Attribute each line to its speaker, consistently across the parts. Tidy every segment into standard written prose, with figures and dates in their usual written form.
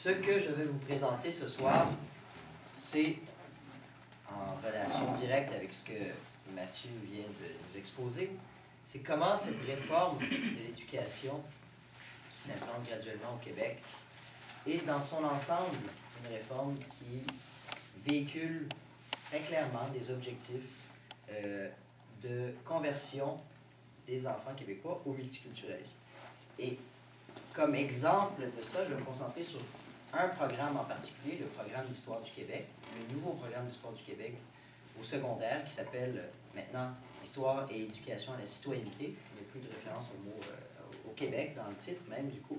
Speaker 1: Ce que je vais vous présenter ce soir, c'est en relation directe avec ce que Mathieu vient de nous exposer, c'est comment cette réforme de l'éducation qui s'implante graduellement au Québec est dans son ensemble une réforme qui véhicule très clairement des objectifs de conversion des enfants québécois au multiculturalisme. Et comme exemple de ça, je vais me concentrer sur un programme en particulier, le programme d'Histoire du Québec, le nouveau programme d'Histoire du Québec au secondaire qui s'appelle maintenant Histoire et éducation à la citoyenneté. Il n'y a plus de référence au mot au Québec dans le titre même du coup.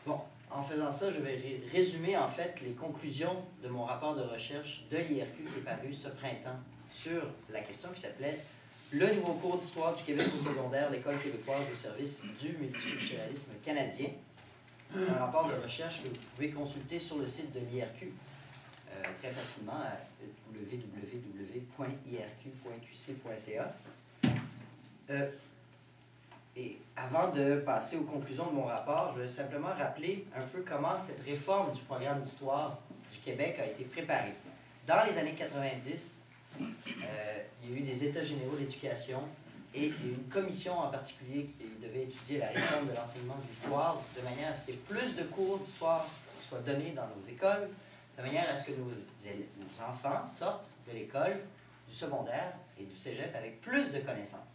Speaker 1: Bon, en faisant ça, je vais résumer en fait les conclusions de mon rapport de recherche de l'IRQ qui est paru ce printemps sur la question qui s'appelait « Le nouveau cours d'Histoire du Québec au secondaire, l'école québécoise au service du multiculturalisme canadien ». Un rapport de recherche que vous pouvez consulter sur le site de l'IRQ très facilement à www.irq.qc.ca. Et avant de passer aux conclusions de mon rapport, je vais simplement rappeler un peu comment cette réforme du programme d'histoire du Québec a été préparée. Dans les années 90, il y a eu des États généraux de l'éducation et il y a eu une commission en particulier qui devait étudier la réforme de l'enseignement de l'histoire de manière à ce qu'il y ait plus de cours d'histoire qui soient donnés dans nos écoles, de manière à ce que nos enfants sortent de l'école, du secondaire et du cégep avec plus de connaissances.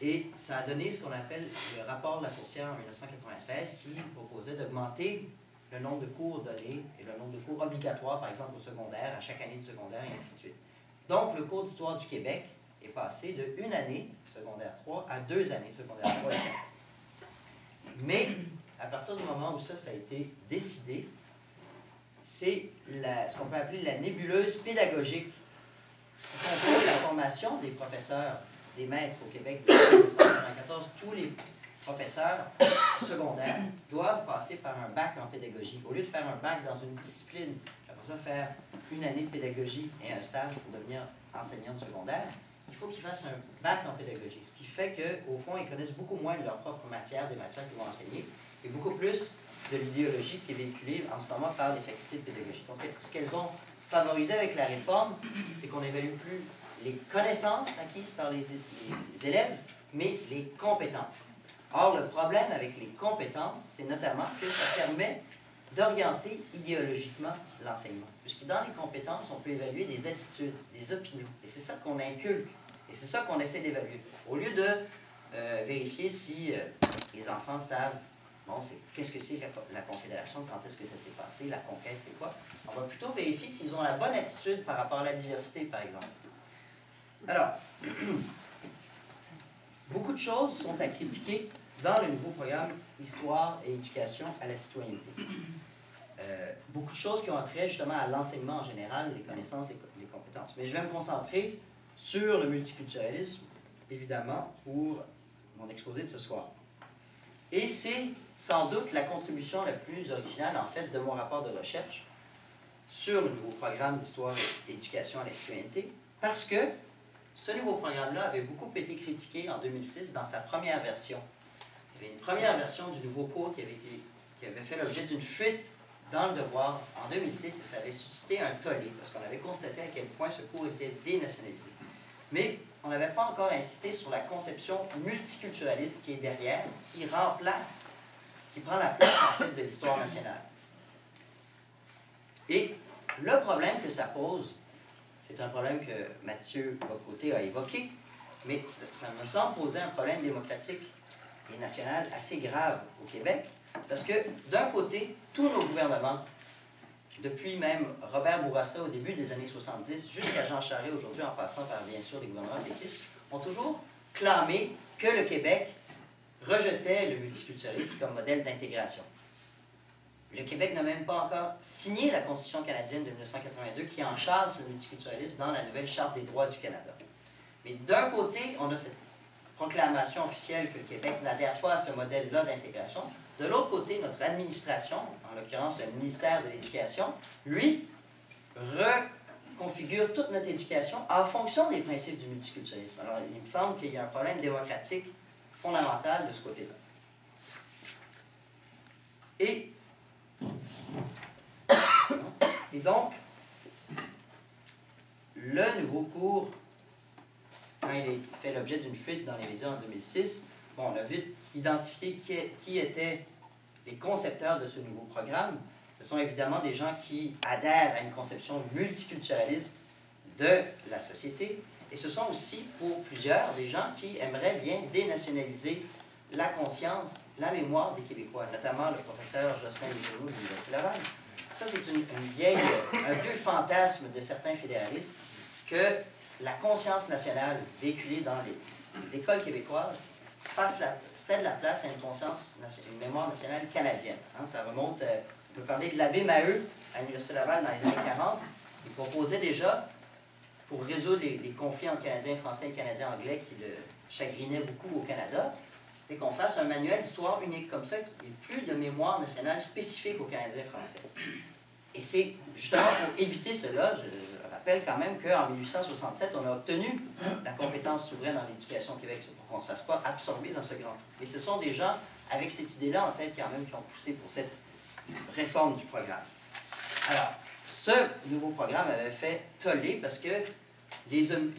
Speaker 1: Et ça a donné ce qu'on appelle le rapport Lafourcière en 1996 qui proposait d'augmenter le nombre de cours donnés et le nombre de cours obligatoires, par exemple au secondaire, à chaque année du secondaire et ainsi de suite. Donc, le cours d'histoire du Québec est passé de 1 année, secondaire 3, à 2 années, secondaire 3 et 4. Mais, à partir du moment où ça a été décidé, c'est ce qu'on peut appeler la nébuleuse pédagogique. C'est la formation des professeurs, des maîtres au Québec depuis 1994. Tous les professeurs secondaires doivent passer par un bac en pédagogie. Au lieu de faire un bac dans une discipline, après ça faire 1 année de pédagogie et un stage pour devenir enseignant de secondaire, il faut qu'ils fassent un bac en pédagogie. Ce qui fait qu'au fond, ils connaissent beaucoup moins de leur propre matière, des matières qu'ils vont enseigner, et beaucoup plus de l'idéologie qui est véhiculée en ce moment par les facultés de pédagogie. Donc, ce qu'elles ont favorisé avec la réforme, c'est qu'on n'évalue plus les connaissances acquises par les élèves, mais les compétences. Or, le problème avec les compétences, c'est notamment que ça permet d'orienter idéologiquement l'enseignement. Puisque dans les compétences, on peut évaluer des attitudes, des opinions. Et c'est ça qu'on inculque. Et c'est ça qu'on essaie d'évaluer. Au lieu de vérifier si les enfants savent, bon, qu'est-ce que c'est la Confédération, quand est-ce que ça s'est passé, la conquête, c'est quoi, on va plutôt vérifier s'ils ont la bonne attitude par rapport à la diversité, par exemple. Alors, beaucoup de choses sont à critiquer dans le nouveau programme Histoire et éducation à la citoyenneté. Beaucoup de choses qui ont trait justement à l'enseignement en général, les connaissances, les compétences. Mais je vais me concentrer sur le multiculturalisme, évidemment, pour mon exposé de ce soir. Et c'est sans doute la contribution la plus originale, en fait, de mon rapport de recherche sur le nouveau programme d'Histoire et éducation à la citoyenneté, parce que ce nouveau programme-là avait beaucoup été critiqué en 2006 dans sa première version. Il y avait une première version du nouveau cours qui avait fait l'objet d'une fuite dans le devoir en 2006 et ça avait suscité un tollé parce qu'on avait constaté à quel point ce cours était dénationalisé. Mais on n'avait pas encore insisté sur la conception multiculturaliste qui est derrière, qui prend la place en fait de l'histoire nationale. Et le problème que ça pose, c'est un problème que Mathieu Bock-Côté a évoqué, mais ça me semble poser un problème démocratique et national assez grave au Québec, parce que d'un côté, tous nos gouvernements, depuis même Robert Bourassa au début des années 70, jusqu'à Jean Charest aujourd'hui, en passant par bien sûr les gouvernements péquistes, ont toujours clamé que le Québec rejetait le multiculturalisme comme modèle d'intégration. Le Québec n'a même pas encore signé la Constitution canadienne de 1982 qui enchâsse le multiculturalisme dans la nouvelle Charte des droits du Canada. Mais d'un côté, on a cette proclamation officielle que le Québec n'adhère pas à ce modèle-là d'intégration. De l'autre côté, notre administration, en l'occurrence le ministère de l'Éducation, lui, reconfigure toute notre éducation en fonction des principes du multiculturalisme. Alors, il me semble qu'il y a un problème démocratique fondamental de ce côté-là. Et donc, le nouveau cours, quand il a fait l'objet d'une fuite dans les médias en 2006, bon, on a vite identifié qui étaient les concepteurs de ce nouveau programme. Ce sont évidemment des gens qui adhèrent à une conception multiculturaliste de la société. Et ce sont aussi, pour plusieurs, des gens qui aimeraient bien dénationaliser la conscience, la mémoire des Québécois, notamment le professeur Jocelyn Lejeune de l'Université Laval. Ça, c'est un vieux fantasme de certains fédéralistes que la conscience nationale véhiculée dans les écoles québécoises cède la place à une mémoire nationale canadienne. Hein, ça remonte, on peut parler de l'abbé Maheu à l'Université Laval dans les années 40. Il proposait déjà, pour résoudre les conflits entre Canadiens français et Canadiens anglais qui le chagrinaient beaucoup au Canada, c'était qu'on fasse un manuel d'histoire unique comme ça, qui n'ait plus de mémoire nationale spécifique aux Canadiens français. Et c'est justement pour éviter cela, je rappelle quand même qu'en 1867, on a obtenu la compétence souveraine en éducation au Québec, pour qu'on ne se fasse pas absorber dans ce grand trou. Et ce sont des gens avec cette idée-là en tête quand même qui ont poussé pour cette réforme du programme. Alors, ce nouveau programme avait fait toller parce que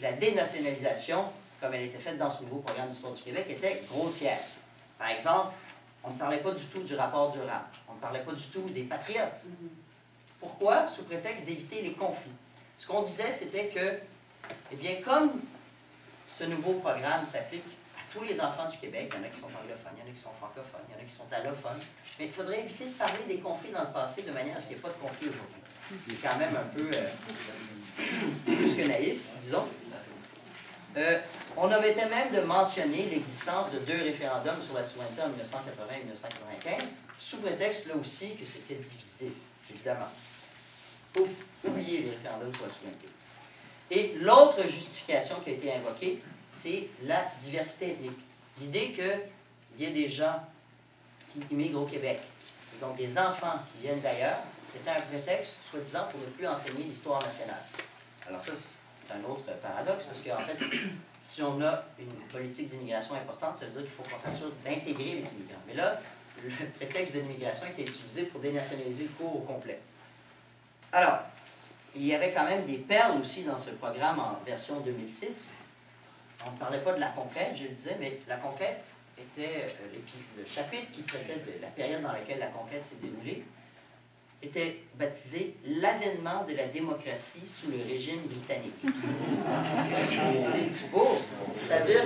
Speaker 1: la dénationalisation, comme elle était faite dans ce nouveau programme d'histoire du Québec, était grossière. Par exemple, on ne parlait pas du tout du rapport Durham. On ne parlait pas du tout des patriotes. Pourquoi? Sous prétexte d'éviter les conflits. Ce qu'on disait, c'était que, eh bien, comme ce nouveau programme s'applique à tous les enfants du Québec, il y en a qui sont anglophones, il y en a qui sont francophones, il y en a qui sont allophones, mais il faudrait éviter de parler des conflits dans le passé de manière à ce qu'il n'y ait pas de conflit aujourd'hui. Il est quand même un peu plus que naïf, disons. On omettait même de mentionner l'existence de 2 référendums sur la souveraineté en 1980 et 1995, sous prétexte, là aussi, que c'était divisif, évidemment. Oublier les référendums sur la souveraineté. Et l'autre justification qui a été invoquée, c'est la diversité ethnique. L'idée qu'il y ait des gens qui immigrent au Québec, et donc des enfants qui viennent d'ailleurs, c'était un prétexte, soi-disant, pour ne plus enseigner l'histoire nationale. Alors ça, c'est un autre paradoxe, parce qu'en fait, si on a une politique d'immigration importante, ça veut dire qu'il faut qu'on s'assure d'intégrer les immigrants. Mais là, le prétexte de l'immigration était utilisé pour dénationaliser le cours au complet. Alors, il y avait quand même des perles aussi dans ce programme en version 2006. On ne parlait pas de la conquête, je le disais, mais la conquête était, le chapitre qui traitait de la période dans laquelle la conquête s'est déroulée, était baptisé « L'avènement de la démocratie sous le régime britannique ». C'est beau, c'est-à-dire